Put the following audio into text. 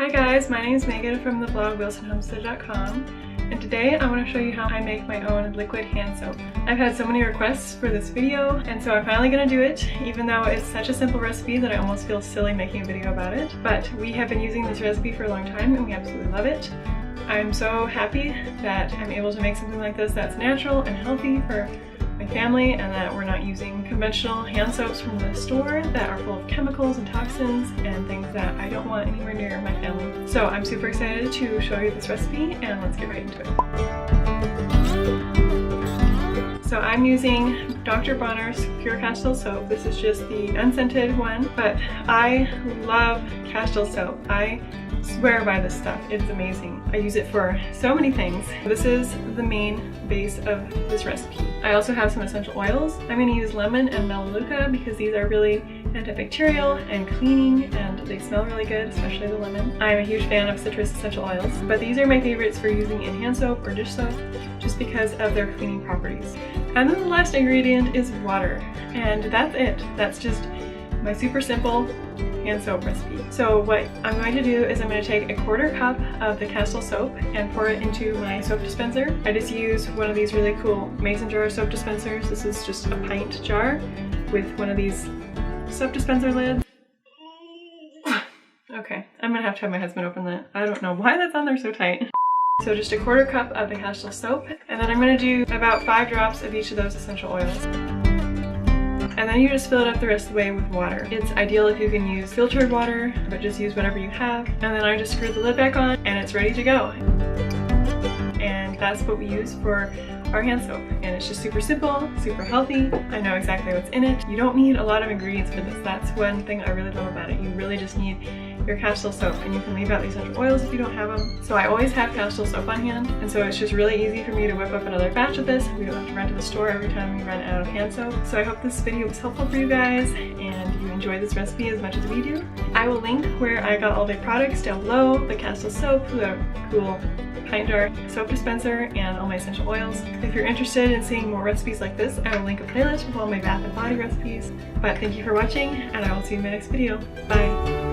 Hi guys, my name is Megan from the blog wilsonhomestead.com, and today I want to show you how I make my own liquid hand soap. I've had so many requests for this video, and so I'm finally going to do it, even though it's such a simple recipe that I almost feel silly making a video about it. But we have been using this recipe for a long time and we absolutely love it. I'm so happy that I'm able to make something like this that's natural and healthy for my family, and that we're not using conventional hand soaps from the store that are full of chemicals and toxins and things that I don't want anywhere near my family. So I'm super excited to show you this recipe, and let's get right into it. So I'm using Dr. Bronner's Pure Castile soap. This is just the unscented one, but I love Castile soap. I swear by this stuff. It's amazing. I use it for so many things. This is the main base of this recipe. I also have some essential oils. I'm going to use lemon and melaleuca because these are really antibacterial and cleaning, and they smell really good, especially the lemon. I'm a huge fan of citrus essential oils, but these are my favorites for using in hand soap or dish soap just because of their cleaning properties. And then the last ingredient is water, and that's it. That's just my super simple hand soap recipe. So what I'm going to do is I'm going to take a 1/4 cup of the Castile soap and pour it into my soap dispenser. I just use one of these really cool mason jar soap dispensers. This is just a pint jar with one of these soap dispenser lids. Okay, I'm gonna have to have my husband open that. I don't know why that's on there so tight. So just a 1/4 cup of the Castile soap, and then I'm gonna do about 5 drops of each of those essential oils. And then you just fill it up the rest of the way with water. It's ideal if you can use filtered water, but just use whatever you have. And then I just screw the lid back on and it's ready to go. And that's what we use for our hand soap. And it's just super simple, super healthy. I know exactly what's in it. You don't need a lot of ingredients for this. That's one thing I really love about it. You really just need your Castile soap, and you can leave out the essential oils if you don't have them. So I always have Castile soap on hand, and so it's just really easy for me to whip up another batch of this. We don't have to run to the store every time we run out of hand soap. So I hope this video was helpful for you guys and you enjoy this recipe as much as we do. I will link where I got all the products down below, the Castile soap, the cool pint jar soap dispenser, and all my essential oils. If you're interested in seeing more recipes like this, I will link a playlist with all my bath and body recipes. But thank you for watching, and I will see you in my next video. Bye!